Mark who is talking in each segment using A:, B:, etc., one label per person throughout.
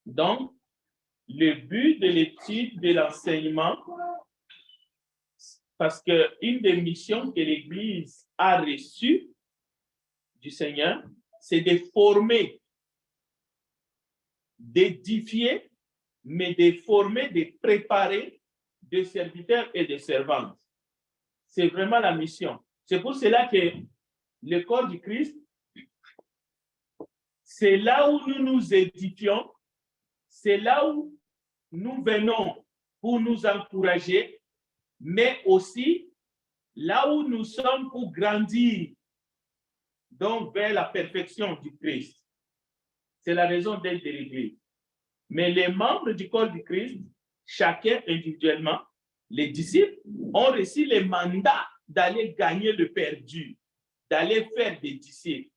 A: Donc, le but de l'étude de l'enseignement, parce qu'une des missions que l'Église a reçues du Seigneur, c'est de former, d'édifier, mais de former, de préparer des serviteurs et des servantes. C'est vraiment la mission. C'est pour cela que le corps du Christ, c'est là où nous nous édifions, c'est là où nous venons pour nous encourager, mais aussi là où nous sommes pour grandir, donc vers la perfection du Christ. C'est la raison d'être de l'Église. Mais les membres du corps du Christ, chacun individuellement, les disciples, ont reçu le mandat d'aller gagner le perdu, d'aller faire des disciples.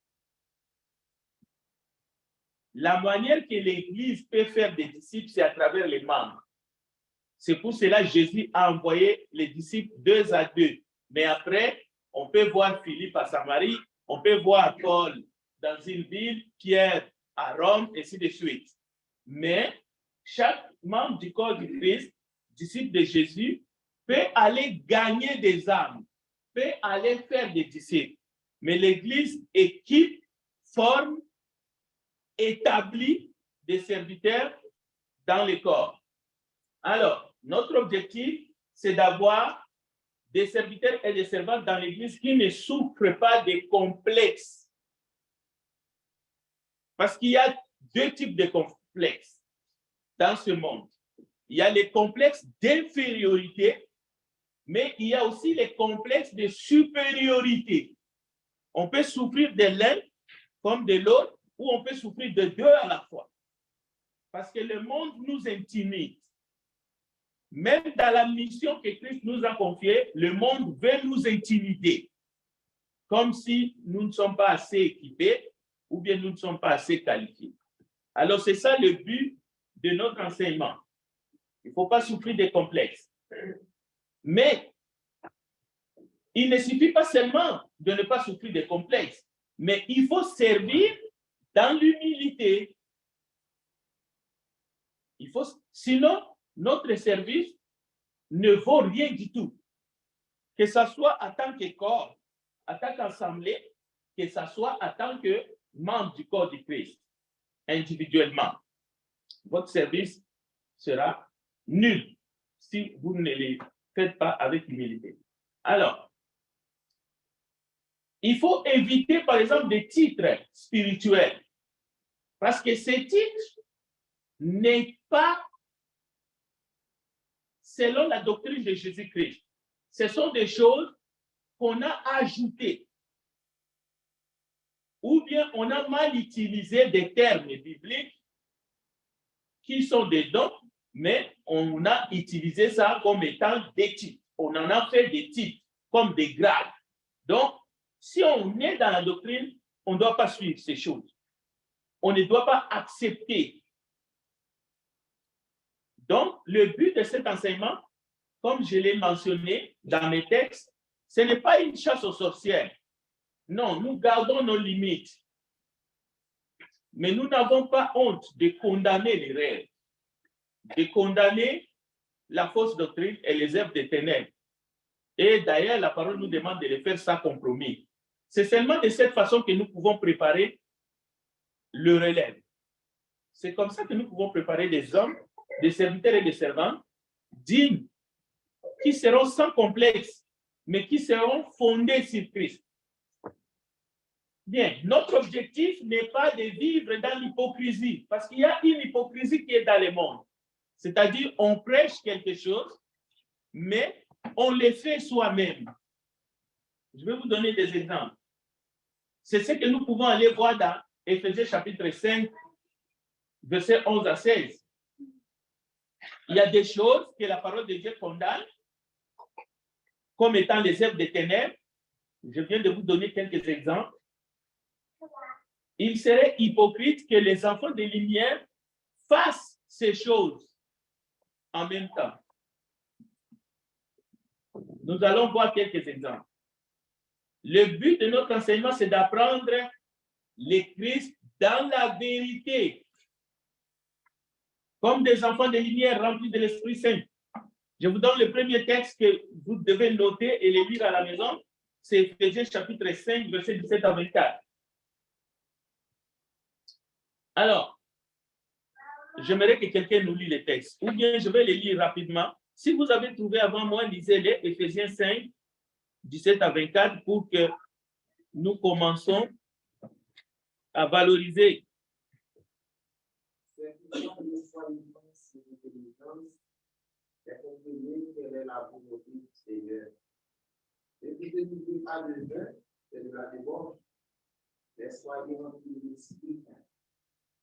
A: La manière que l'Église peut faire des disciples, c'est à travers les membres. C'est pour cela que Jésus a envoyé les disciples 2 à 2. Mais après, on peut voir Philippe à Samarie, on peut voir Paul dans une ville, Pierre à Rome, et ainsi de suite. Mais chaque membre du corps du Christ, disciple de Jésus, peut aller gagner des âmes, peut aller faire des disciples. Mais l'Église équipe, forme, établit des serviteurs dans le corps. Alors, notre objectif, c'est d'avoir des serviteurs et des servantes dans l'Église qui ne souffrent pas de complexes. Parce qu'il y a 2 types de complexes dans ce monde. Il y a les complexes d'infériorité, mais il y a aussi les complexes de supériorité. On peut souffrir de l'un comme de l'autre, ou on peut souffrir de 2 à la fois. Parce que le monde nous intimide. Même dans la mission que Christ nous a confiée, le monde veut nous intimider. Comme si nous ne sommes pas assez équipés ou bien nous ne sommes pas assez qualifiés. Alors, c'est ça le but de notre enseignement. Il ne faut pas souffrir des complexes. Mais il ne suffit pas seulement de ne pas souffrir des complexes, mais il faut servir dans l'humilité. Sinon, notre service ne vaut rien du tout. Que ce soit en tant que corps, en tant qu'assemblée, que ce soit en tant que membre du corps du Christ, individuellement. Votre service sera nul si vous ne le faites pas avec humilité. Alors, il faut éviter, par exemple, des titres spirituels. Parce que ces titres n'est pas selon la doctrine de Jésus-Christ. Ce sont des choses qu'on a ajoutées. Ou bien on a mal utilisé des termes bibliques qui sont des dons, mais on a utilisé ça comme étant des titres. On en a fait des titres, comme des grades. Donc, si on est dans la doctrine, on ne doit pas suivre ces choses. On ne doit pas accepter. Donc, le but de cet enseignement, comme je l'ai mentionné dans mes textes, ce n'est pas une chasse aux sorcières. Non, nous gardons nos limites. Mais nous n'avons pas honte de condamner les rêves, de condamner la fausse doctrine et les œuvres des ténèbres. Et d'ailleurs, la parole nous demande de les faire sans compromis. C'est seulement de cette façon que nous pouvons préparer le relève. C'est comme ça que nous pouvons préparer des hommes, des serviteurs et des servantes dignes, qui seront sans complexe, mais qui seront fondés sur Christ. Bien, notre objectif n'est pas de vivre dans l'hypocrisie, parce qu'il y a une hypocrisie qui est dans le monde. C'est-à-dire, on prêche quelque chose, mais on le fait soi-même. Je vais vous donner des exemples. C'est ce que nous pouvons aller voir dans Éphésiens chapitre 5, versets 11 à 16. Il y a des choses que la parole de Dieu condamne, comme étant les œuvres des ténèbres. Je viens de vous donner quelques exemples. Il serait hypocrite que les enfants de lumière fassent ces choses en même temps. Nous allons voir quelques exemples. Le but de notre enseignement, c'est d'apprendre le Christ dans la vérité. comme des enfants de lumière remplis de l'Esprit Saint. Je vous donne le premier texte que vous devez noter et le lire à la maison. C'est Éphésiens chapitre 5, versets 17 à 24. Alors, j'aimerais que quelqu'un nous lit les textes. Ou bien je vais les lire rapidement. Si vous avez trouvé avant moi, lisez-les, Éphésiens 5, 17 à 24, pour que nous commençons à valoriser.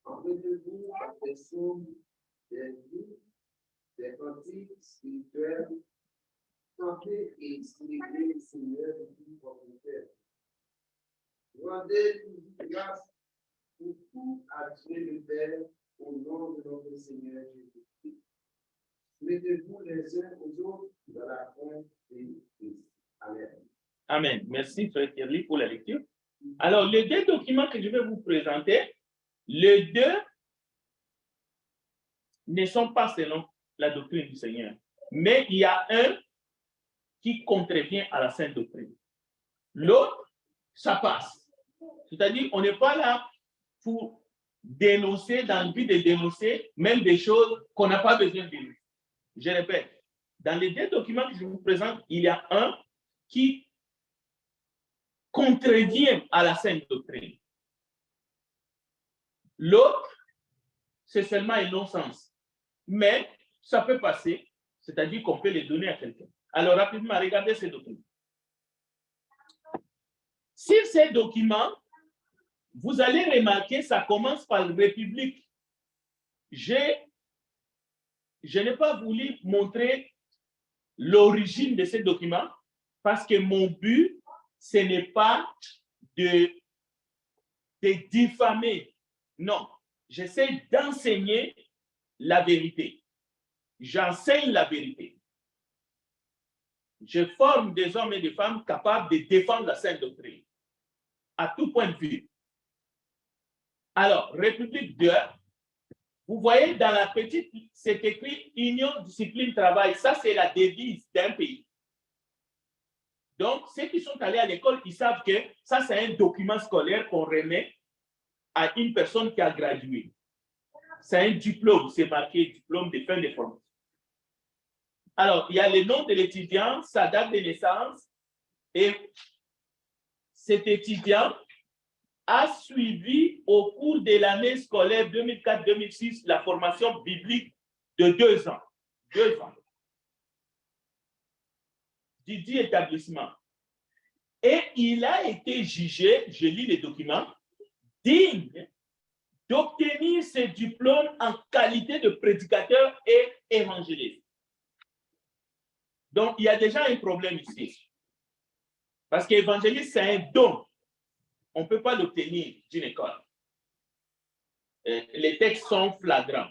B: Empêchez-vous des psaumes, des livres, des cantiques spirituels, chantez et expliquez le Seigneur de tout votre cœur. Rendez grâce pour tout à Dieu le Père au nom de notre Seigneur Jésus-Christ. Mettez-vous les uns aux autres dans la crainte de Christ. Amen.
A: Amen. Merci, frère Thierry, pour la lecture. Alors, les deux documents que je vais vous présenter, les deux ne sont pas selon la doctrine du Seigneur. Mais il y a un qui contrevient à la sainte doctrine. L'autre, ça passe. C'est-à-dire, on n'est pas là pour dénoncer, dans le but de dénoncer, même des choses qu'on n'a pas besoin de dire. Je répète, dans les deux documents que je vous présente, il y a un qui contrevient à la sainte doctrine. L'autre, c'est seulement un non-sens. Mais ça peut passer, c'est-à-dire qu'on peut les donner à quelqu'un. Alors, rapidement, regardez ces documents. Sur ces documents, vous allez remarquer, ça commence par République. Je n'ai pas voulu montrer l'origine de ces documents parce que mon but, ce n'est pas de diffamer. Non, j'essaie d'enseigner la vérité. J'enseigne la vérité. Je forme des hommes et des femmes capables de défendre la sainte doctrine à tout point de vue. Alors, République 2, vous voyez dans la petite, c'est écrit Union, discipline, travail. Ça, c'est la devise d'un pays. Donc, ceux qui sont allés à l'école, ils savent que ça, c'est un document scolaire qu'on remet à une personne qui a gradué. C'est un diplôme, c'est marqué diplôme de fin de formation. Alors, il y a le nom de l'étudiant, sa date de naissance, et cet étudiant a suivi au cours de l'année scolaire 2004-2006 la formation biblique de 2 ans. 2 ans. Du dit établissement. Et il a été jugé, je lis les documents, digne d'obtenir ce diplôme en qualité de prédicateur et évangéliste. Donc, il y a déjà un problème ici. Parce qu'évangéliste, c'est un don. On ne peut pas l'obtenir d'une école. Les textes sont flagrants.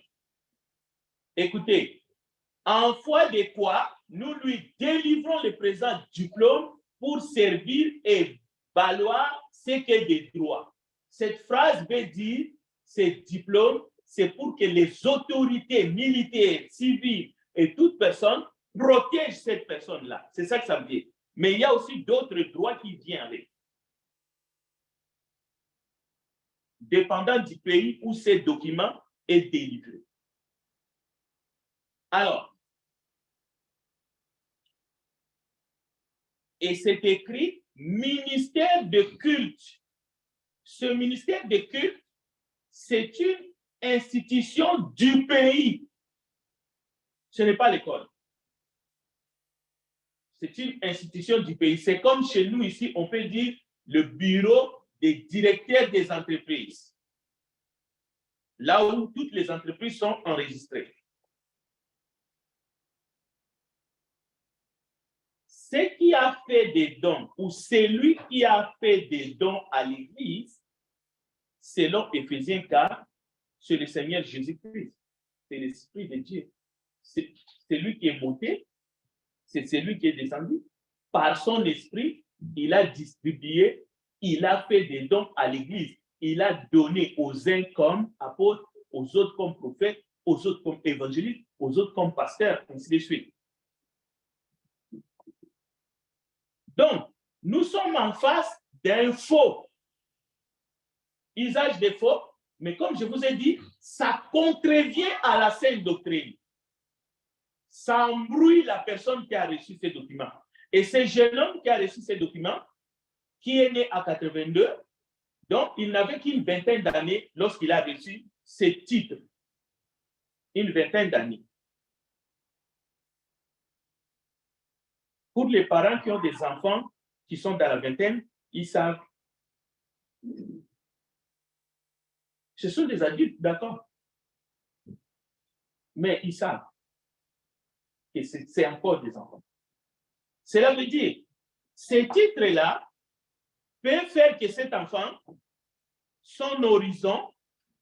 A: Écoutez, en foi de quoi nous lui délivrons le présent diplôme pour servir et valoir ce qu'est des droits. Cette phrase veut dire, ce diplôme, c'est pour que les autorités militaires, civiles et toute personne protègent cette personne-là. C'est ça que ça veut dire. Mais il y a aussi d'autres droits qui viennent avec. Dépendant du pays où ce document est délivré. Alors, et c'est écrit ministère de culte. Ce ministère de culte, c'est une institution du pays. Ce n'est pas l'école. C'est une institution du pays. C'est comme chez nous ici, on peut dire le bureau des directeurs des entreprises. Là où toutes les entreprises sont enregistrées. Ce qui a fait des dons, ou celui qui a fait des dons à l'Église, selon Éphésiens 4, c'est le Seigneur Jésus-Christ. C'est l'Esprit de Dieu. C'est lui qui est monté, c'est celui qui est descendu. Par son esprit, il a distribué, il a fait des dons à l'Église. Il a donné aux uns comme apôtres, aux autres comme prophètes, aux autres comme évangélistes, aux autres comme pasteurs, ainsi de suite. Donc, nous sommes en face d'un faux usage des faux, mais comme je vous ai dit, ça contrevient à la sainte doctrine. Ça embrouille la personne qui a reçu ces documents. Et ce jeune homme qui a reçu ces documents, qui est né à 82, donc il n'avait qu'une vingtaine d'années lorsqu'il a reçu ces titres. Une vingtaine d'années. Pour les parents qui ont des enfants qui sont dans la vingtaine, ils savent. Ce sont des adultes, d'accord. Mais ils savent que c'est encore des enfants. Cela veut dire, ces titres-là peuvent faire que cet enfant, son horizon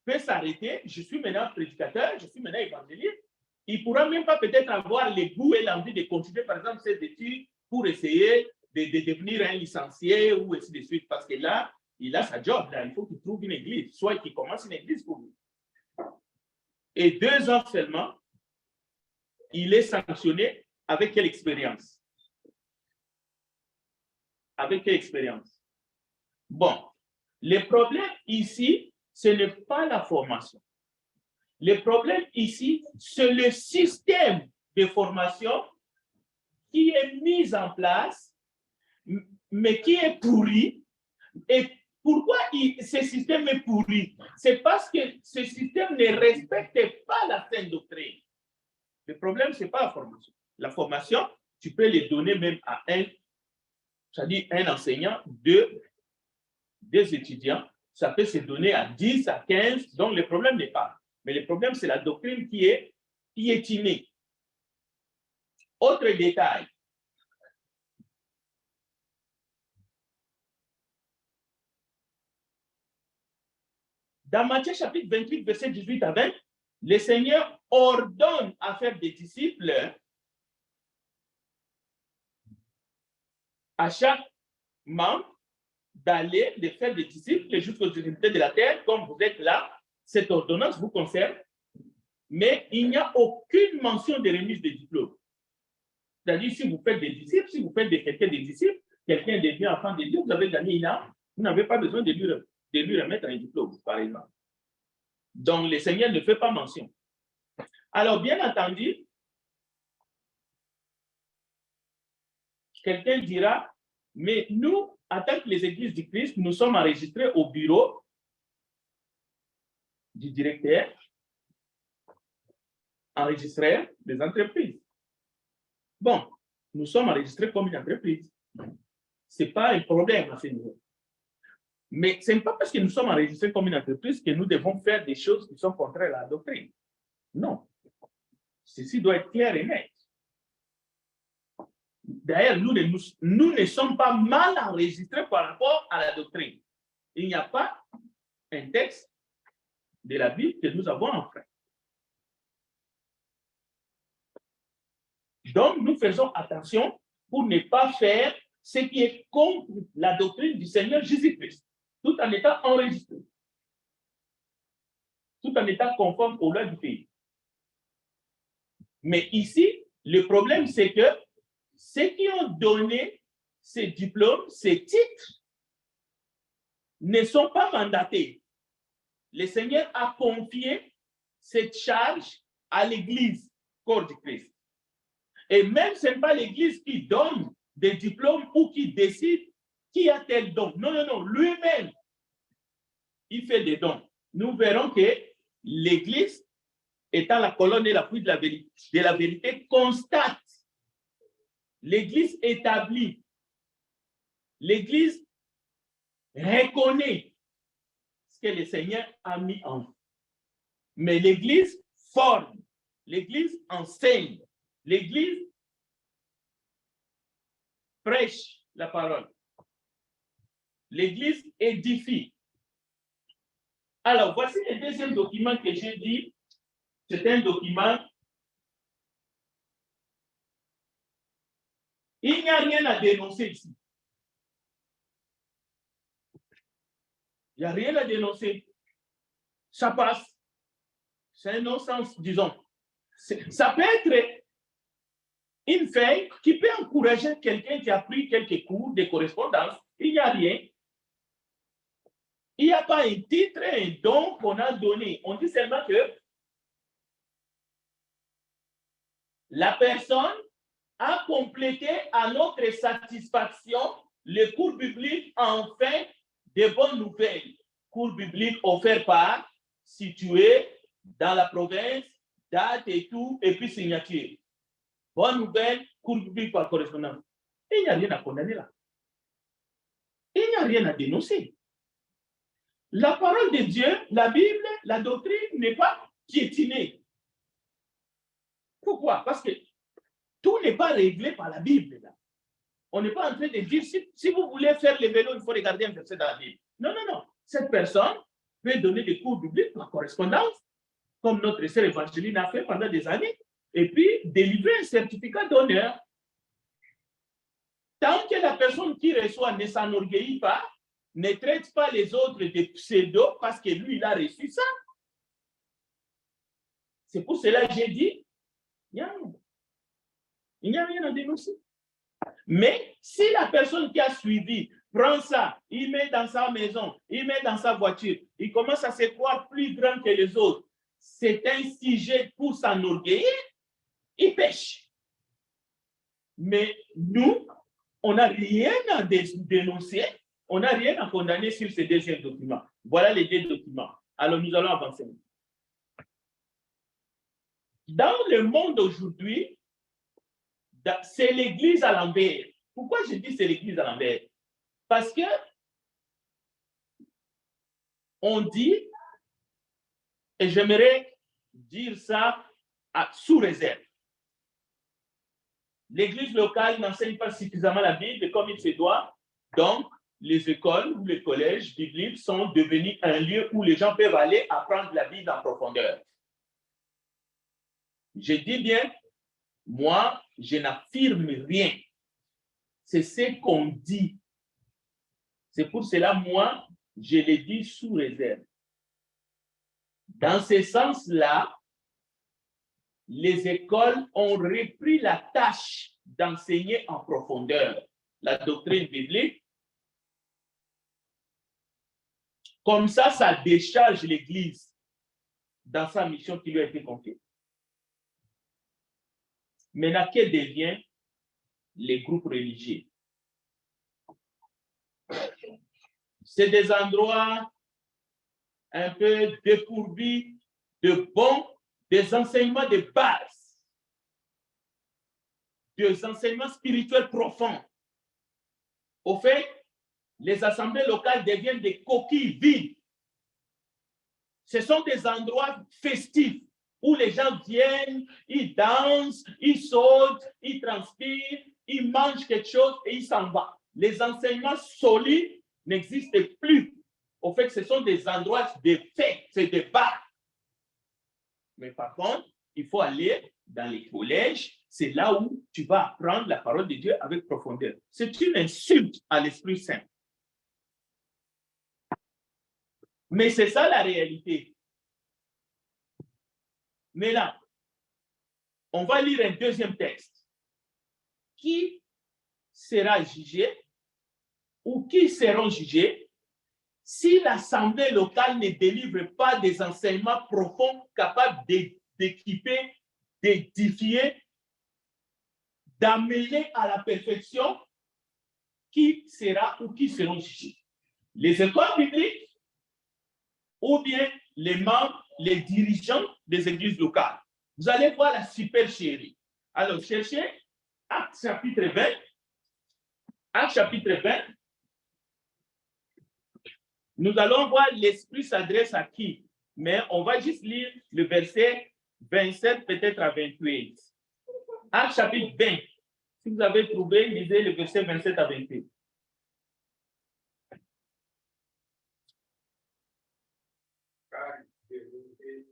A: peut s'arrêter. Je suis maintenant prédicateur, je suis maintenant évangéliste. Il ne pourra même pas peut-être avoir les goûts et l'envie de continuer, par exemple, ses études pour essayer de devenir un licencié ou ainsi de suite. Parce que là, il a sa job, là. Il faut qu'il trouve une église, soit qu'il commence une église pour lui. Et 2 ans seulement, il est sanctionné avec quelle expérience? Avec quelle expérience? Bon, le problème ici, ce n'est pas la formation. Le problème ici, c'est le système de formation qui est mis en place, mais qui est pourri. Et pourquoi ce système est pourri? C'est parce que ce système ne respecte pas la sainte doctrine. Le problème, ce n'est pas la formation. La formation, tu peux les donner même à c'est-à-dire un enseignant, deux étudiants, ça peut se donner à 10, à 15, donc le problème n'est pas. Mais le problème, c'est la doctrine qui est piétinée. Autre détail. Dans Matthieu chapitre 28, verset 18 à 20, le Seigneur ordonne à faire des disciples à chaque membre d'aller de faire des disciples jusqu'aux extrémités de la terre, comme vous êtes là. Cette ordonnance vous concerne, mais il n'y a aucune mention de remise de diplôme. C'est-à-dire, si vous faites des disciples, si vous faites de quelqu'un des disciples, quelqu'un devient enfant de Dieu, vous avez gagné une âme, vous n'avez pas besoin de lui remettre un diplôme, par exemple. Donc, le Seigneur ne fait pas mention. Alors, bien entendu, quelqu'un dira, mais nous, en tant que les églises du Christ, nous sommes enregistrés au bureau du directeur, enregistrés des entreprises. Bon, nous sommes enregistrés comme une entreprise. Ce n'est pas un problème à ce niveau. Mais ce n'est pas parce que nous sommes enregistrés comme une entreprise que nous devons faire des choses qui sont contraires à la doctrine. Non. Ceci doit être clair et net. D'ailleurs, nous ne sommes pas mal enregistrés par rapport à la doctrine. Il n'y a pas un texte de la Bible que nous avons enfreint. Donc, nous faisons attention pour ne pas faire ce qui est contre la doctrine du Seigneur Jésus-Christ, tout en étant enregistré, tout en étant conforme aux lois du pays. Mais ici, le problème, c'est que ceux qui ont donné ces diplômes, ces titres, ne sont pas mandatés. Le Seigneur a confié cette charge à l'Église, corps du Christ. Et même ce n'est pas l'Église qui donne des diplômes ou qui décide qui a tel don. Non, non, non. Lui-même, il fait des dons. Nous verrons que l'Église, étant la colonne et l'appui de la vérité, constate. L'Église établit. L'Église reconnaît ce que le Seigneur a mis en vous. Mais l'Église forme. L'Église enseigne. L'Église prêche la parole. L'Église édifie. Alors, voici le deuxième document que j'ai dit. C'est un document. Il n'y a rien à dénoncer ici. Il n'y a rien à dénoncer. Ça passe. C'est un non-sens, disons. Ça peut être une feuille qui peut encourager quelqu'un qui a pris quelques cours de correspondance. Il n'y a rien. Il n'y a pas un titre, un don qu'on a donné. On dit seulement que la personne a complété à notre satisfaction le cours biblique enfin de bonnes nouvelles. Cours biblique offert par, situé dans la province, date et tout, et puis signature. Bonne nouvelle, cours biblique par correspondance. Il n'y a rien à condamner là. Il n'y a rien à dénoncer. La parole de Dieu, la Bible, la doctrine n'est pas piétinée. Pourquoi? Parce que tout n'est pas réglé par la Bible. Là. On n'est pas en train de dire, si vous voulez faire le vélo, il faut regarder un verset dans la Bible. Non, non, non. Cette personne peut donner des cours bibliques par correspondance, comme notre sœur Evangeline a fait pendant des années, et puis délivrer un certificat d'honneur. Tant que la personne qui reçoit ne s'enorgueillit pas, ne traite pas les autres de pseudo parce que lui, il a reçu ça. C'est pour cela que j'ai dit, il n'y a rien à dénoncer. Mais si la personne qui a suivi prend ça, il met dans sa maison, il met dans sa voiture, il commence à se croire plus grand que les autres, c'est un sujet pour s'enorgueillir, il pêche. Mais nous, on n'a rien à dénoncer, on n'a rien à condamner sur ces deuxièmes documents. Voilà les deux documents. Alors, nous allons avancer. Dans le monde aujourd'hui, c'est l'Église à l'envers. Pourquoi je dis c'est l'Église à l'envers? Parce que on dit, et j'aimerais dire ça sous réserve, l'Église locale n'enseigne pas suffisamment la Bible comme il se doit, donc les écoles ou les collèges bibliques sont devenus un lieu où les gens peuvent aller apprendre la Bible en profondeur. Je dis bien, moi, je n'affirme rien. C'est ce qu'on dit. C'est pour cela, moi, je le dis sous réserve. Dans ce sens-là, les écoles ont repris la tâche d'enseigner en profondeur la doctrine biblique. Comme ça décharge l'Église dans sa mission qui lui a été confiée. Maintenant, que devient les groupes religieux? C'est des endroits un peu dépourvus de des enseignements de base, des enseignements spirituels profonds. Au fait, les assemblées locales deviennent des coquilles vides. Ce sont des endroits festifs où les gens viennent, ils dansent, ils sautent, ils transpirent, ils mangent quelque chose et ils s'en vont. Les enseignements solides n'existent plus. Au fait, ce sont des endroits de fête, c'est des bars. Mais par contre, il faut aller dans les collèges, c'est là où tu vas apprendre la parole de Dieu avec profondeur. C'est une insulte à l'Esprit Saint. Mais c'est ça la réalité. Mais là, on va lire un deuxième texte. Qui sera jugé ou qui seront jugés si l'assemblée locale ne délivre pas des enseignements profonds capables d'équiper, d'édifier, d'amener à la perfection? Qui sera ou qui seront jugés? Les écoles bibliques ou bien les membres, les dirigeants des églises locales? Vous allez voir la supercherie. Alors, cherchez Actes chapitre 20. Actes chapitre 20. Nous allons voir l'Esprit s'adresse à qui, mais on va juste lire le verset 27 peut-être à 28. Actes chapitre 20. Si vous avez trouvé, lisez le verset 27 à 28.
B: Car il est venu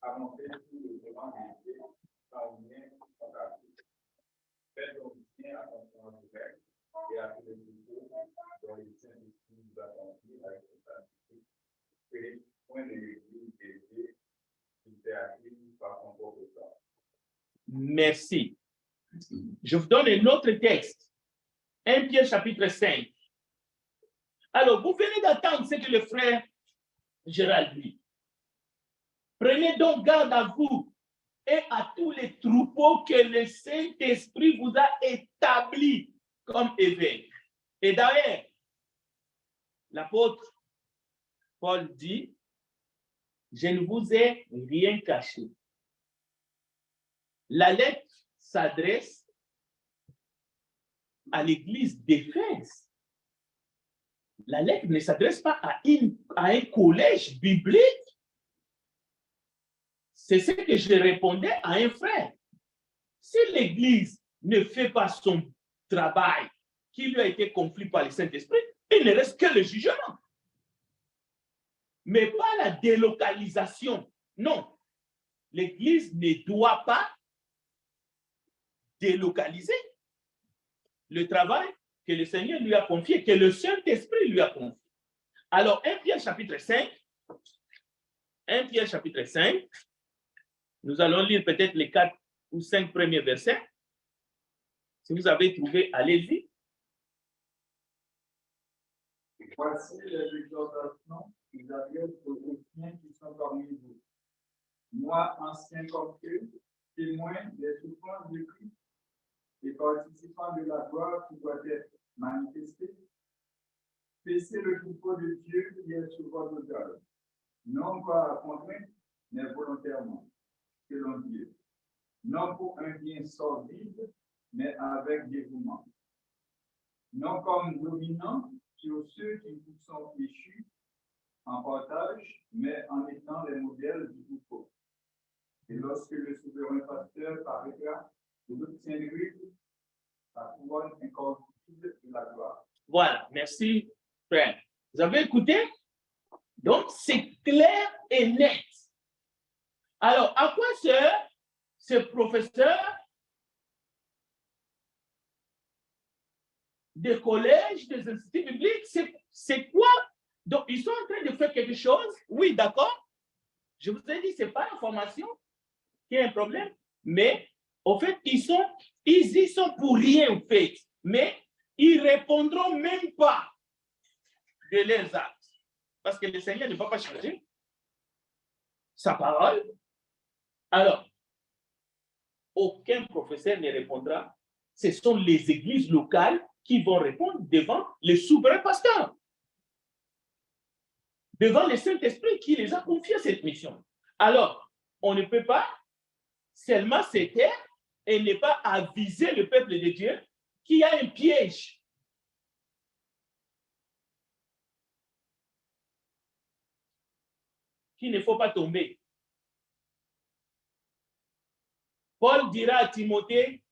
B: à monter tout le devant des pieds, sans lien contre la vie. Faites donc bien attention à vous-même et à tous les troupeaux dont les Saint-Esprit vous a confiés avec le sacrifice. Et point de l'église des pieds, qui fait à
A: Merci. Je vous donne un autre texte. 1 Pierre chapitre 5. Alors, vous venez d'attendre ce que le frère Gérald dit. Prenez donc garde à vous et à tous les troupeaux que le Saint-Esprit vous a établis comme évêques. Et d'ailleurs, l'apôtre Paul dit, je ne vous ai rien caché. La lettre s'adresse à l'église d'Éphèse. La lettre ne s'adresse pas à un collège biblique. C'est ce que je répondais à un frère. Si l'église ne fait pas son travail qui lui a été confié par le Saint-Esprit, il ne reste que le jugement. Mais pas la délocalisation. Non. L'église ne doit pas délocaliser le travail que le Seigneur lui a confié, que le Saint-Esprit lui a confié. Alors, 1 Pierre chapitre 5, 1 Pierre chapitre 5, nous allons lire peut-être les 4 ou 5 premiers versets. Si vous avez trouvé, allez-y.
C: Voici les exhortations que j'adresse aux chrétiens qui sont parmi vous. Moi, ancien comme eux, témoin des souffrances de Christ et participant de la gloire qui doit être manifestée, paissez le troupeau de Dieu qui est sur votre autel, non pas à contrainte, mais volontairement, selon Dieu. Non pour un bien sordide, mais avec dévouement. Non comme dominant sur ceux qui vous sont échus en partage, mais en étant les modèles du troupeau. Et lorsque le souverain pasteur paraîtra, vous obtiendrez la couronne incorruptible de la gloire.
A: Voilà, merci, frère. Vous avez écouté? Donc, c'est clair et net. Alors, à quoi sert ce professeur des collèges, des instituts bibliques? C'est quoi? Donc, ils sont en train de faire quelque chose. Oui, d'accord. Je vous ai dit, ce n'est pas la formation qui est un problème. Mais, au fait, ils y sont pour rien, en fait. Mais, ils ne répondront même pas de leurs actes. Parce que le Seigneur ne va pas changer sa parole. Alors, aucun professeur ne répondra. Ce sont les églises locales qui vont répondre devant le souverain pasteur, devant le Saint-Esprit qui les a confié cette mission. Alors, on ne peut pas seulement se taire et ne pas aviser le peuple de Dieu qu'il y a un piège. Qu'il ne faut pas tomber. Paul dira à Timothée,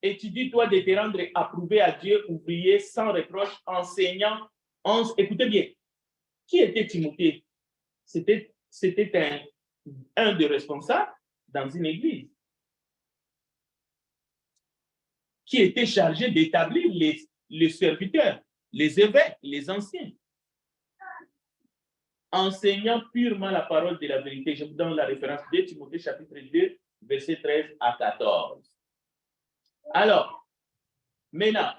A: étudie-toi de te rendre approuvé à Dieu, ouvrier, sans reproche, enseignant. Écoutez bien, qui était Timothée? C'était un des responsables dans une église qui était chargé d'établir les serviteurs, les évêques, les anciens. Enseignant purement la parole de la vérité. Je vous donne la référence de Timothée chapitre 2, verset 13 à 14. Alors, maintenant,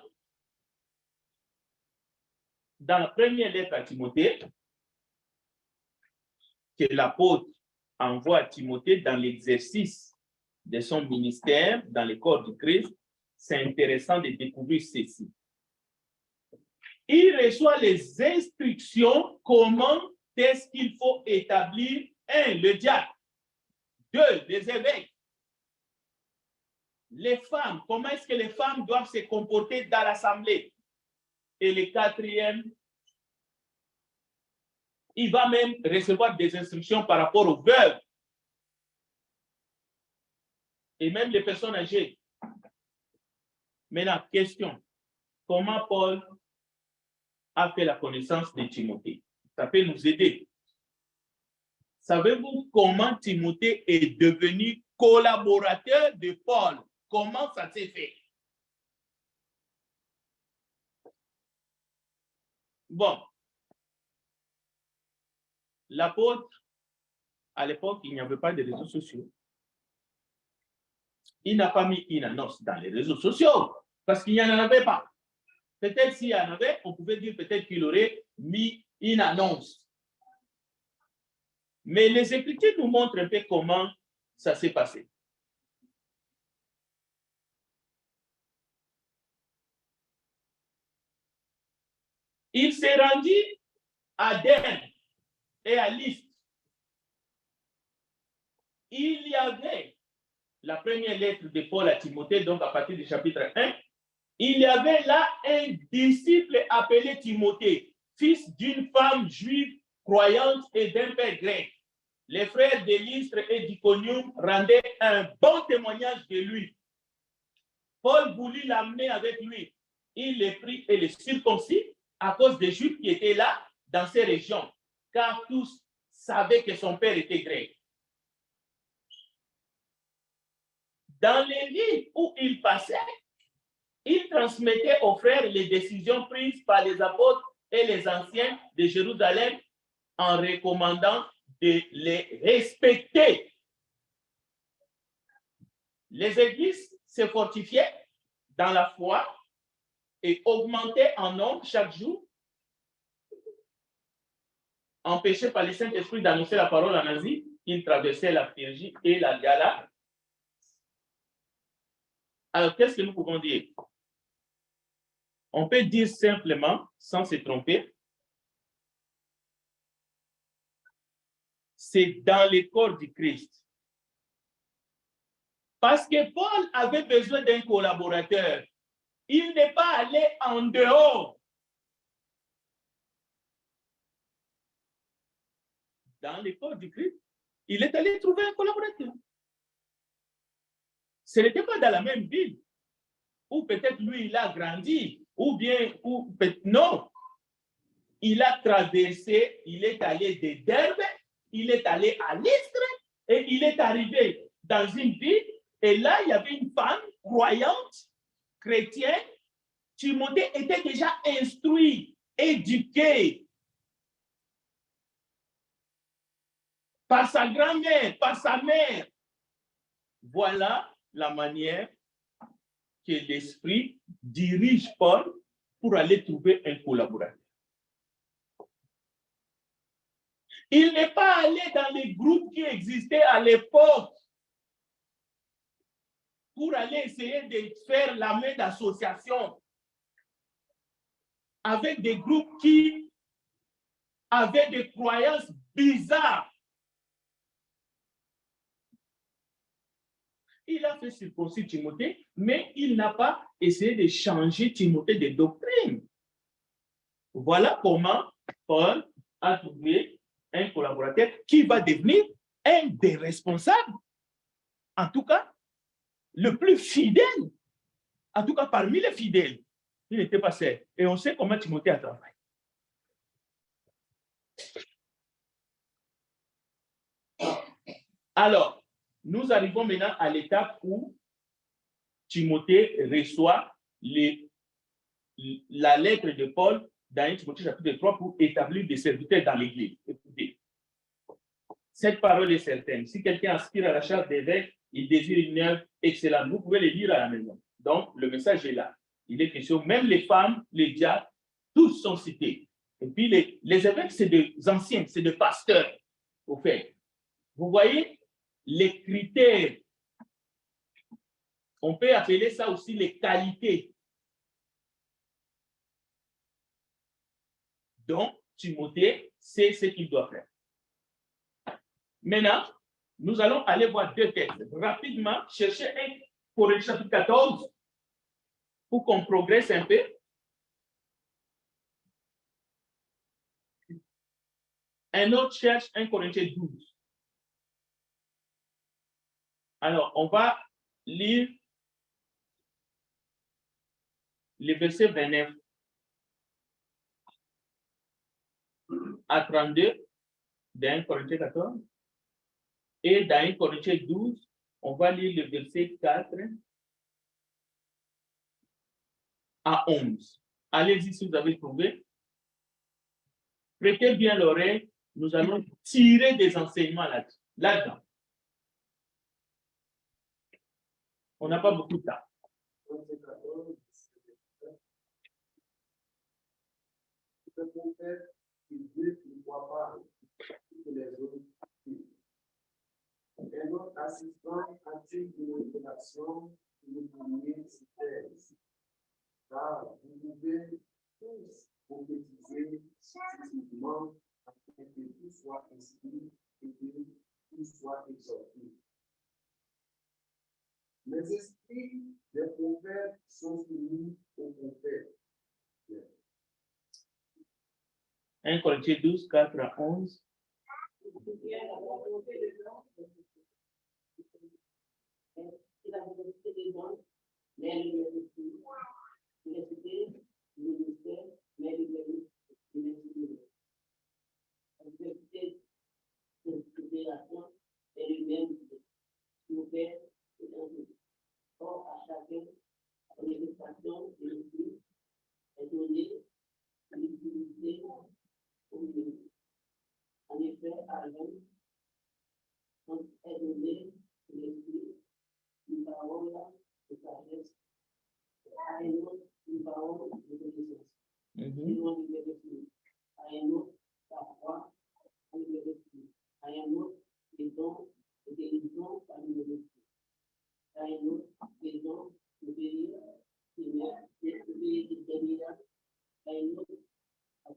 A: dans la première lettre à Timothée, que l'apôtre envoie à Timothée dans l'exercice de son ministère dans le corps du Christ, c'est intéressant de découvrir ceci. Il reçoit les instructions comment est-ce qu'il faut établir, 1, le diacre, 2, les évêques, les femmes, comment est-ce que les femmes doivent se comporter dans l'assemblée, et le 4e, il va même recevoir des instructions par rapport aux veuves et même les personnes âgées. Maintenant, question, comment Paul a fait la connaissance de Timothée? Ça peut nous aider. Savez-vous comment Timothée est devenu collaborateur de Paul? Comment ça s'est fait? Bon. L'apôtre À l'époque, il n'y avait pas de réseaux sociaux. Il n'a pas mis une annonce dans les réseaux sociaux parce qu'il n'y en avait pas. Peut-être s'il y en avait, on pouvait dire peut-être qu'il aurait mis une annonce. Mais les Écritures nous montrent un peu comment ça s'est passé. Il s'est rendu à Derne et à Lystre. Il y avait la première lettre de Paul à Timothée, donc à partir du chapitre 1, il y avait là un disciple appelé Timothée, fils d'une femme juive croyante et d'un père grec. Les frères de Lystre et d'Iconium rendaient un bon témoignage de lui. Paul voulut l'amener avec lui. Il les prit et les circoncis à cause des Juifs qui étaient là dans ces régions, car tous savaient que son père était grec. Dans les livres où il passait, il transmettait aux frères les décisions prises par les apôtres et les anciens de Jérusalem en recommandant de les respecter. Les églises se fortifiaient dans la foi et augmentaient en nombre chaque jour, empêchés par le Saint-Esprit d'annoncer la parole en Asie. Ils traversaient la Phrygie et la Galate. Alors, qu'est-ce que nous pouvons dire? On peut dire simplement, sans se tromper, c'est dans le corps du Christ. Parce que Paul avait besoin d'un collaborateur. Il n'est pas allé en dehors. Dans le corps du Christ, il est allé trouver un collaborateur. Ce n'était pas dans la même ville, ou peut-être lui, il a grandi, ou bien, non. Il a traversé, il est allé de Derbe, il est allé à Lystre, et il est arrivé dans une ville, et là, il y avait une femme croyante, chrétienne. Timothée était déjà instruit, éduqué par sa grand-mère, par sa mère. Voilà la manière que l'Esprit dirige Paul pour aller trouver un collaborateur. Il n'est pas allé dans les groupes qui existaient à l'époque pour aller essayer de faire la main d'association avec des groupes qui avaient des croyances bizarres. Il a fait circoncire Timothée, mais il n'a pas essayé de changer Timothée de doctrine. Voilà comment Paul a trouvé un collaborateur qui va devenir un des responsables, en tout cas, le plus fidèle, en tout cas parmi les fidèles. Il n'était pas seul. Et on sait comment Timothée a travaillé. Alors, nous arrivons maintenant à l'étape où Timothée reçoit la lettre de Paul dans 1 Timothée chapitre 3 pour établir des serviteurs dans l'Église. Écoutez, cette parole est certaine. Si quelqu'un aspire à la charge d'évêque, il désire une œuvre excellente. Vous pouvez le lire à la maison. Donc, le message est là. Il est question, même les femmes, les diacres, tous sont cités. Et puis, les évêques, c'est des anciens, c'est des pasteurs, au fait. Vous voyez, les critères, on peut appeler ça aussi les qualités. Donc, Timothée sait ce qu'il doit faire. Maintenant, nous allons aller voir deux textes. Rapidement, chercher 1 Corinthiens chapitre 14 pour qu'on progresse un peu. Un autre cherche 1 Corinthiens 12. Alors, on va lire le verset 29 à 32 dans 1 Corinthiens 14. Et dans 1 Corinthiens 12, on va lire le verset 4 à 11. Allez-y si vous avez trouvé. Prêtez bien l'oreille nous allons tirer des enseignements là-dedans. On n'a pas beaucoup de temps.
B: Le prophète, Dieu ne voit pas que les autres vivent. Et notre assistant a-t-il une révélation que vous pourriez citer? Car vous pouvez tous prophétiser successivement afin que tout soit instruit et que tout soit exhorté. Les esprits des prophètes sont soumis aux prophètes.
A: 1 Corinthiens 12, 4 à 11.
D: Or, à chacun, l'éducation de l'esprit est donnée à l'utilité au milieu. En effet, à l'un, est donné l'esprit, une parole de sagesse, à un autre, une parole de connaissance, à un autre, la foi, à l'esprit, à un autre, les dons de guérison par l'esprit. À un autre, les dons de guérir, à un autre, à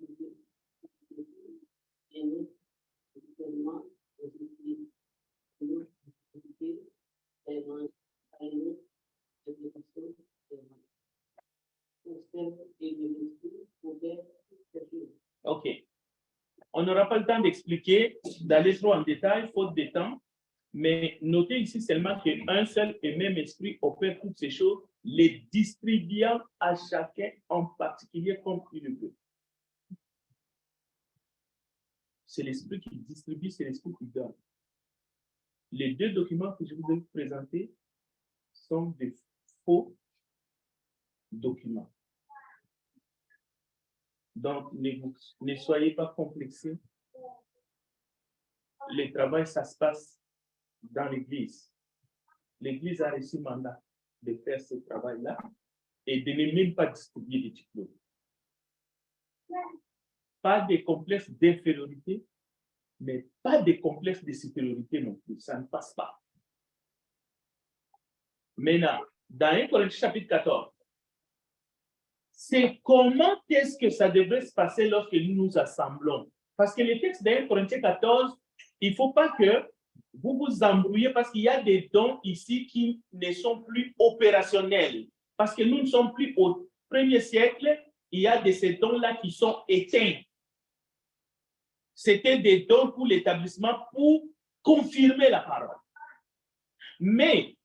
D: un autre, seulement aux esprits, à un autre, à un autre, des personnes, et de l'esprit, pouvait chercher.
A: OK. On n'aura pas le temps d'expliquer, d'aller trop en détail, faute de temps. Mais notez ici seulement qu'un seul et même esprit opère toutes ces choses, les distribuant à chacun en particulier comme il le veut. C'est l'esprit qui distribue, c'est l'esprit qui donne. Les deux documents que je vous ai présentés sont des faux documents. Donc, ne soyez pas complexés. Le travail, ça se passe dans l'Église. L'Église a reçu mandat de faire ce travail-là et de ne même pas distribuer des diplômes. Pas de complexe d'infériorité, mais pas de complexe de supériorité non plus. Ça ne passe pas. Maintenant, dans 1 Corinthiens chapitre 14, c'est comment est-ce que ça devrait se passer lorsque nous nous assemblons. Parce que le texte de 1 Corinthiens 14, il ne faut pas que vous vous embrouillez parce qu'il y a des dons ici qui ne sont plus opérationnels. Parce que nous ne sommes plus au 1er siècle, il y a de ces dons-là qui sont éteints. C'était des dons pour l'établissement pour confirmer la parole. Mais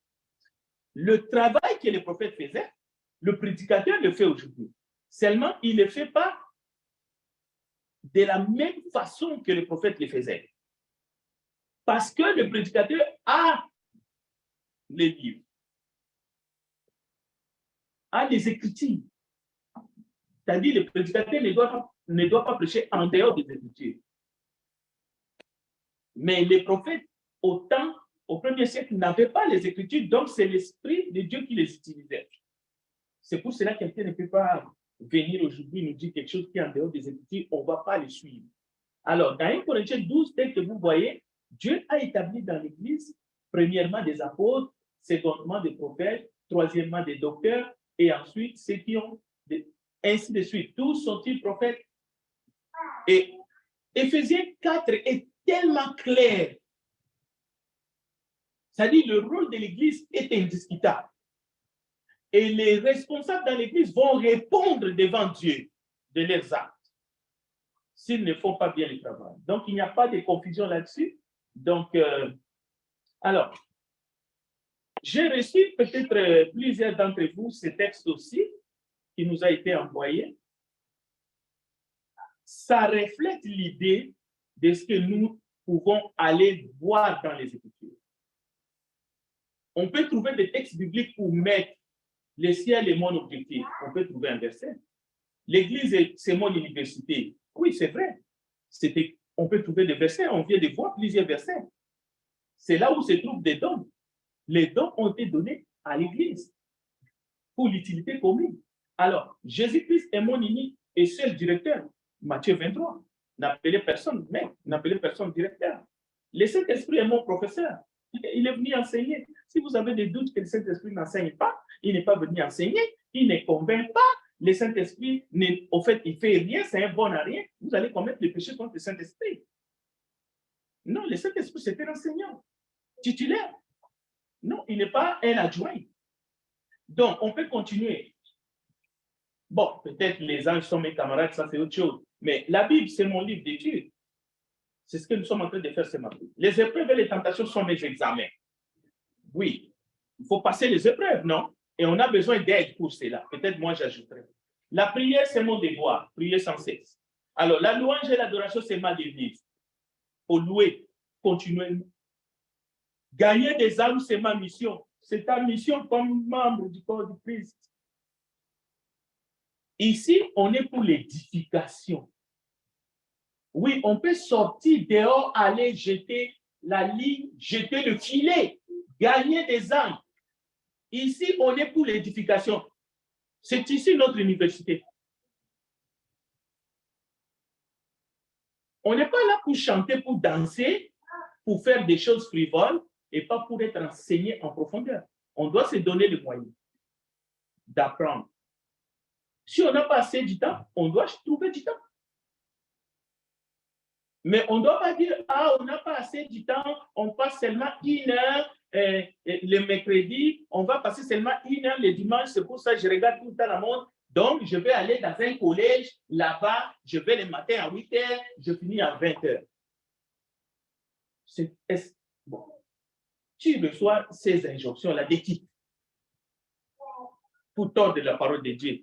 A: le travail que le prophète faisait, le prédicateur le fait aujourd'hui. Seulement, il ne le fait pas de la même façon que le prophète le faisait. Parce que le prédicateur a les livres, a les Écritures. C'est-à-dire, le prédicateur ne doit pas prêcher en dehors des Écritures. Mais les prophètes, au 1er siècle, n'avaient pas les Écritures, donc c'est l'Esprit de Dieu qui les utilisait. C'est pour cela que quelqu'un ne peut pas venir aujourd'hui nous dire quelque chose qui est en dehors des Écritures, on ne va pas les suivre. Alors, dans 1 Corinthiens 12, tel que vous voyez, Dieu a établi dans l'Église, premièrement des apôtres, secondement des prophètes, troisièmement des docteurs, et ensuite ceux qui ont, ainsi de suite. Tous sont-ils prophètes? Et Éphésiens 4 est tellement clair. C'est-à-dire le rôle de l'Église est indiscutable. Et les responsables dans l'Église vont répondre devant Dieu de leurs actes s'ils ne font pas bien le travail. Donc, il n'y a pas de confusion là-dessus. Donc, alors, j'ai reçu peut-être plusieurs d'entre vous ce texte aussi qui nous a été envoyé. Ça reflète l'idée de ce que nous pouvons aller voir dans les Écritures. On peut trouver des textes bibliques pour mettre le ciel est mon objectif. On peut trouver un verset. L'Église, c'est mon université. Oui, c'est vrai. C'est on peut trouver des versets, on vient de voir plusieurs versets. C'est là où se trouvent des dons. Les dons ont été donnés à l'Église pour l'utilité commune. Alors, Jésus-Christ est mon unique et seul directeur. Matthieu 23. N'appelez personne maître, n'appelez personne directeur. Le Saint-Esprit est mon professeur. Il est venu enseigner. Si vous avez des doutes que le Saint-Esprit n'enseigne pas, il n'est pas venu enseigner, il ne convainc pas. Le Saint-Esprit, au fait, il ne fait rien, c'est un bon à rien. Vous allez commettre le péché contre le Saint-Esprit. Non, le Saint-Esprit, c'est un enseignant titulaire. Non, il n'est pas un adjoint. Donc, on peut continuer. Bon, peut-être les anges sont mes camarades, ça c'est autre chose. Mais la Bible, c'est mon livre d'études. C'est ce que nous sommes en train de faire ce matin. Les épreuves et les tentations sont mes examens. Oui, il faut passer les épreuves, non? Et on a besoin d'aide pour cela. Peut-être moi, j'ajouterai. La prière, c'est mon devoir. Prier sans cesse. Alors, la louange et l'adoration, c'est ma devise. Il faut louer continuellement. Gagner des âmes, c'est ma mission. C'est ta mission comme membre du corps du Christ. Ici, on est pour l'édification. Oui, on peut sortir dehors, aller jeter la ligne, jeter le filet, gagner des âmes. Ici, on est pour l'édification. C'est ici notre université. On n'est pas là pour chanter, pour danser, pour faire des choses frivoles et pas pour être enseigné en profondeur. On doit se donner les moyens d'apprendre. Si on n'a pas assez du temps, on doit trouver du temps. Mais on ne doit pas dire, ah, on n'a pas assez du temps, on passe seulement 1 heure le mercredi, on va passer seulement 1 heure le dimanche, c'est pour ça que je regarde tout le temps la montre. Donc, je vais aller dans un collège, là-bas, je vais le matin à 8 heures, je finis à 20 heures. Bon. Tu reçois ces injonctions-là d'équipe pour tordre la parole de Dieu.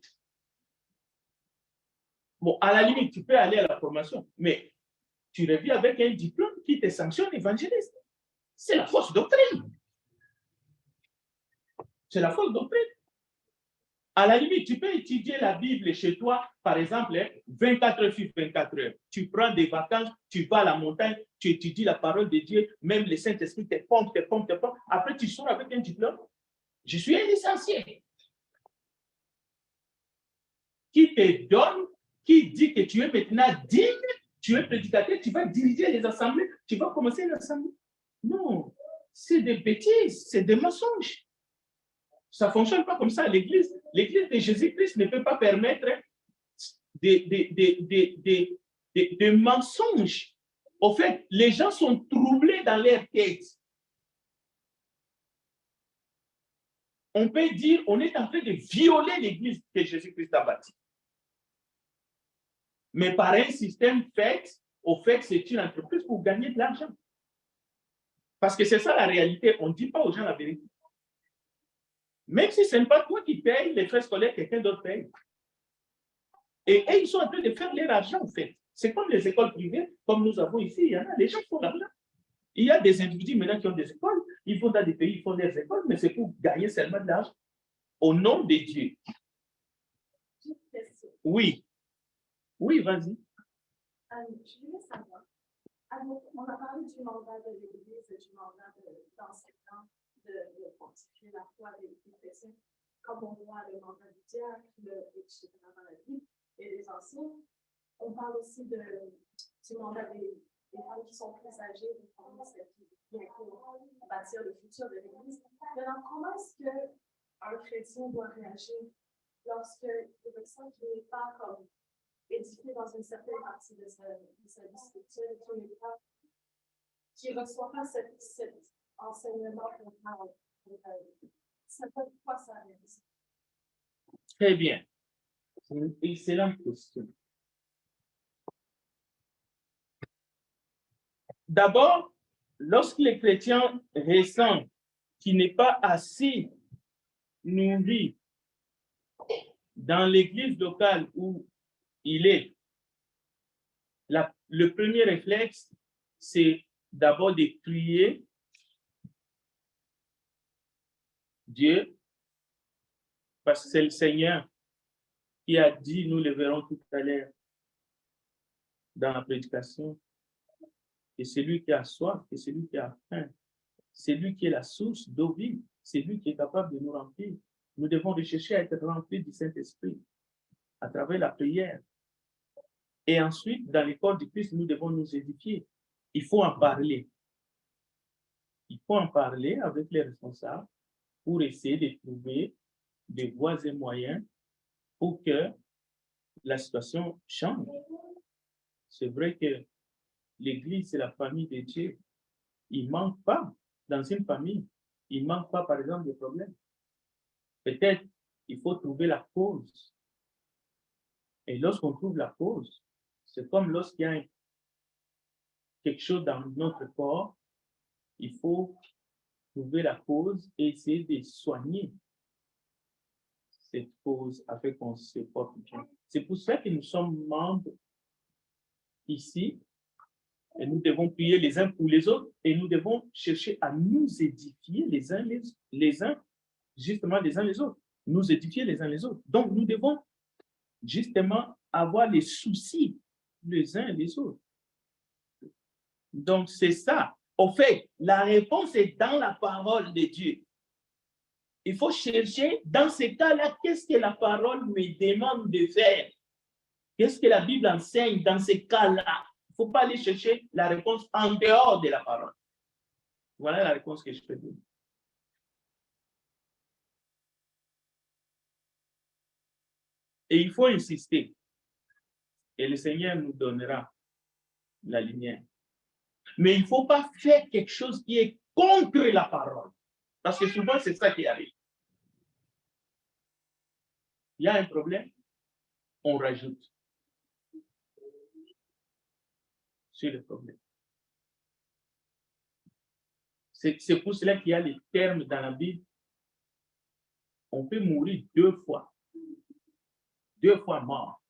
A: Bon, à la limite, tu peux aller à la formation, mais tu reviens avec un diplôme qui te sanctionne évangéliste. C'est la fausse doctrine. C'est la fausse doctrine. À la limite, tu peux étudier la Bible chez toi, par exemple, 24 heures sur 24 heures. Tu prends des vacances, tu vas à la montagne, tu étudies la parole de Dieu, même le Saint-Esprit te pompe. Après, tu sors avec un diplôme. Je suis un licencié. Qui te donne, qui dit que tu es maintenant digne, tu es prédicateur, tu vas diriger les assemblées, tu vas commencer l'assemblée. Non, c'est des bêtises, c'est des mensonges. Ça ne fonctionne pas comme ça à l'Église. L'Église de Jésus-Christ ne peut pas permettre des mensonges. Au fait, les gens sont troublés dans leur tête. On peut dire, on est en train de violer l'Église que Jésus-Christ a bâtie. Mais par un système fait, au fait, c'est une entreprise pour gagner de l'argent. Parce que c'est ça la réalité. On ne dit pas aux gens la vérité. Même si ce n'est pas toi qui payes les frais scolaires, quelqu'un d'autre paye. Et ils sont en train de faire leur argent, en fait. C'est comme les écoles privées, comme nous avons ici. Il y en a, les gens font l'argent. Il y a des individus maintenant qui ont des écoles. Ils vont dans des pays, ils font des écoles, mais c'est pour gagner seulement de l'argent. Au nom de Dieu. Oui. Oui, vas-y.
E: Je voulais savoir, on a parlé du mandat de l'Église et du mandat d'enseignant de pontifier la foi des chrétiens, comme on voit le mandat du diacre, etc. dans la Bible, et des anciens. On parle aussi du mandat des femmes qui sont plus âgées, des femmes qui pour bâtir le futur de l'Église. Maintenant, comment est-ce qu'un chrétien doit réagir lorsque le médecin qui n'est pas comme édifié dans une certaine partie de sa vie spirituelle, qui ne reçoit pas cet enseignement qu'on a, ça peut pas s'arrêter.
A: Très bien. C'est une excellente question. D'abord, lorsque les chrétiens ressentent qu'il n'est pas assez nourri dans l'église locale où il est, le premier réflexe, c'est d'abord de prier Dieu, parce que c'est le Seigneur qui a dit, nous le verrons tout à l'heure dans la prédication, que celui qui a soif, que celui qui a faim, c'est lui qui est la source d'eau vive, c'est lui qui est capable de nous remplir. Nous devons rechercher à être remplis du Saint-Esprit à travers la prière. Et ensuite, dans le corps du Christ, nous devons nous édifier. Il faut en parler. Il faut en parler avec les responsables pour essayer de trouver des voies et moyens pour que la situation change. C'est vrai que l'Église, c'est la famille de Dieu. Il ne manque pas dans une famille. Il ne manque pas, par exemple, de problèmes. Peut-être il faut trouver la cause. Et lorsqu'on trouve la cause, c'est comme lorsqu'il y a quelque chose dans notre corps, il faut trouver la cause et essayer de soigner cette cause afin qu'on se porte bien. C'est pour ça que nous sommes membres ici et nous devons prier les uns pour les autres et nous devons chercher à nous édifier les uns justement les uns les autres. Nous édifier les uns les autres. Donc nous devons justement avoir les soucis les uns les autres. Donc c'est ça. Au fait, la réponse est dans la parole de Dieu. Il faut chercher dans ces cas-là, qu'est-ce que la parole me demande de faire? Qu'est-ce que la Bible enseigne dans ces cas-là? Il ne faut pas aller chercher la réponse en dehors de la parole. Voilà la réponse que je peux donner. Et il faut insister. Et le Seigneur nous donnera la lumière. Mais il ne faut pas faire quelque chose qui est contre la parole. Parce que souvent, c'est ça qui arrive. Il y a un problème, on rajoute sur le problème. C'est pour cela qu'il y a les termes dans la Bible. On peut mourir 2 fois. 2 fois mort.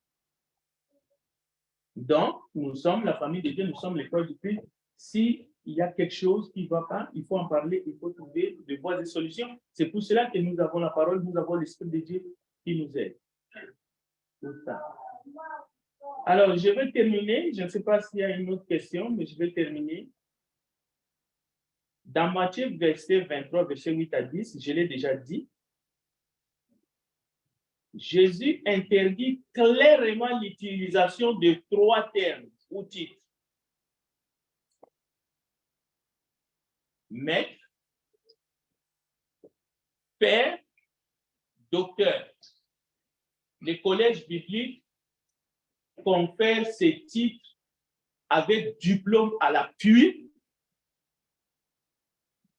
A: Donc, nous sommes la famille de Dieu, nous sommes l'école du Christ. S'il y a quelque chose qui ne va pas, il faut en parler, il faut trouver des voies et solutions. C'est pour cela que nous avons la parole, nous avons l'Esprit de Dieu qui nous aide. Tout ça. Alors, je vais terminer. Je ne sais pas s'il y a une autre question, mais je vais terminer. Dans Matthieu, verset 23, verset 8 à 10, je l'ai déjà dit, Jésus interdit clairement l'utilisation de 3 termes ou titres. Maître, père, docteur. Les collèges bibliques confèrent ces titres avec diplôme à l'appui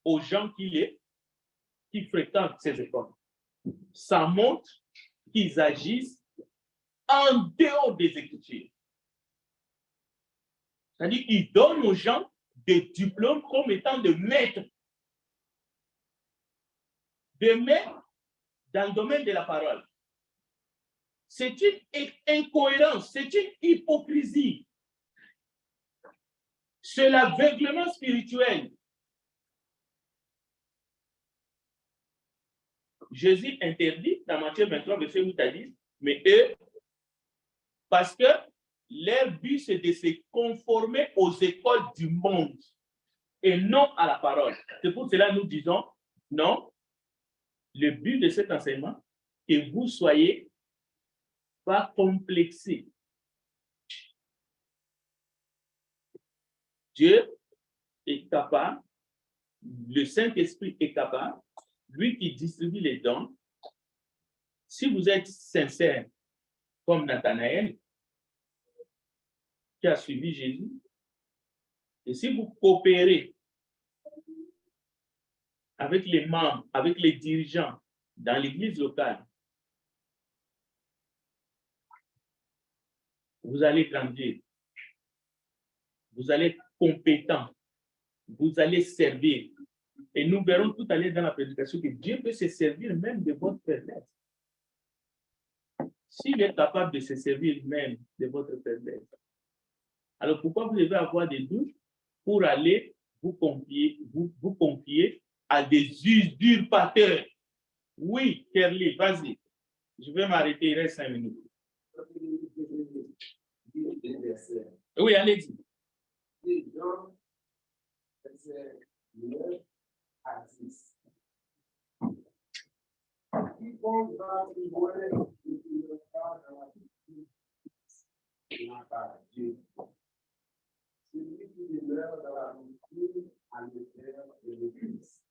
A: aux gens qui fréquentent ces écoles. Ça montre qu'ils agissent en dehors des Écritures. C'est-à-dire qu'ils donnent aux gens des diplômes comme étant de maîtres. De maîtres dans le domaine de la parole. C'est une incohérence, c'est une hypocrisie. C'est l'aveuglement spirituel. Jésus interdit dans Matthieu 23, verset 8 à 10, mais eux, parce que leur but, c'est de se conformer aux écoles du monde et non à la parole. C'est pour cela que nous disons, non, le but de cet enseignement, que vous soyez pas complexés. Dieu est capable, le Saint-Esprit est capable, lui qui distribue les dons. Si vous êtes sincère, comme Nathanaël, qui a suivi Jésus, et si vous coopérez avec les membres, avec les dirigeants dans l'église locale, vous allez grandir, vous allez être compétent, vous allez servir. Et nous verrons tout à l'heure dans la prédication que Dieu peut se servir même de votre faiblesse. S'il est capable de se servir même de votre faiblesse, alors pourquoi vous devez avoir des doutes pour aller vous confier à des usurpateurs? Oui, Kerly, vas-y. Je vais m'arrêter, il reste 5 minutes. Oui, allez-y.
B: Les gens versets 9 à 10. Quiconque va plus loin ne pourra pas dans la vie n'a pas Dieu. Celui qui demeure dans la routine à l'Éternel et le Christ.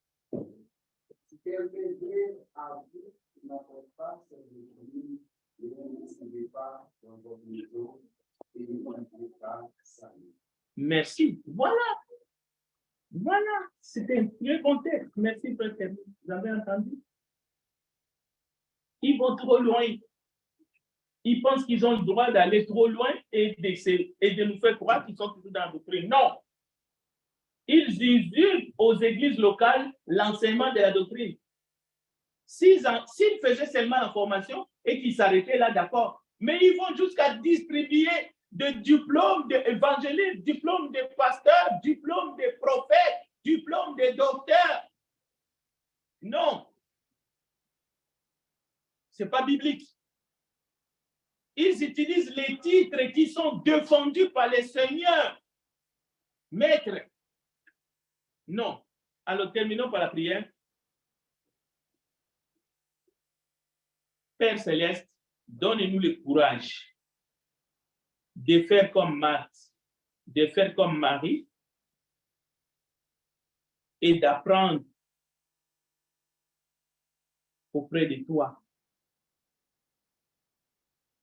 B: Si quelqu'un vient à vous qui n'apporte pas cette doctrine, ne vous recevez pas dans votre maison et ne vous pas salut.
A: Merci. Voilà. Voilà. C'était un très bon texte. Merci, Frère Kevin. Vous avez entendu? Ils vont trop loin. Ils pensent qu'ils ont le droit d'aller trop loin et de nous faire croire qu'ils sont toujours dans la doctrine. Non. Ils usurpent aux églises locales l'enseignement de la doctrine. S'ils faisaient seulement la formation et qu'ils s'arrêtaient là, d'accord. Mais ils vont jusqu'à distribuer des diplômes d'évangélistes, diplômes de pasteurs, diplômes de prophètes, diplômes de docteurs. Non. Ce n'est pas biblique. Ils utilisent les titres qui sont défendus par les seigneurs. Maître. Non. Alors, terminons par la prière. Père Céleste, donne-nous le courage de faire comme Marthe, de faire comme Marie et d'apprendre auprès de toi.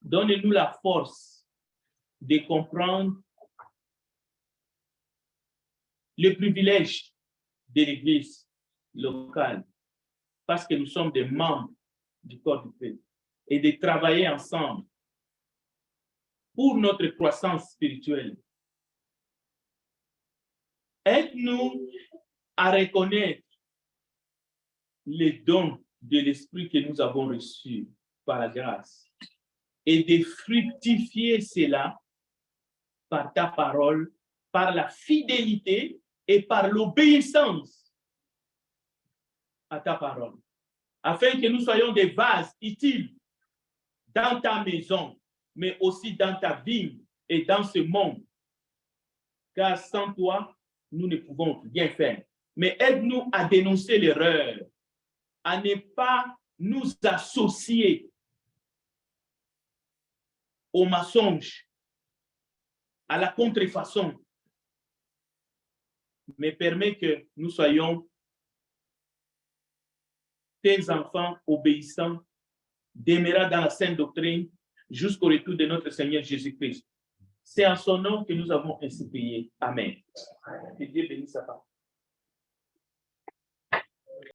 A: Donne-nous la force de comprendre le privilège de l'Église locale parce que nous sommes des membres du corps du Christ et de travailler ensemble pour notre croissance spirituelle. Aide-nous à reconnaître les dons de l'Esprit que nous avons reçus par la grâce et de fructifier cela par ta parole, par la fidélité et par l'obéissance à ta parole, afin que nous soyons des vases utiles dans ta maison, mais aussi dans ta vie et dans ce monde. Car sans toi, nous ne pouvons rien faire. Mais aide-nous à dénoncer l'erreur, à ne pas nous associer au mensonge, à la contrefaçon, mais permet que nous soyons tes enfants obéissants, demeurant dans la sainte doctrine jusqu'au retour de notre Seigneur Jésus-Christ. C'est en son nom que nous avons ainsi prié. Amen. Que Dieu bénisse sa part.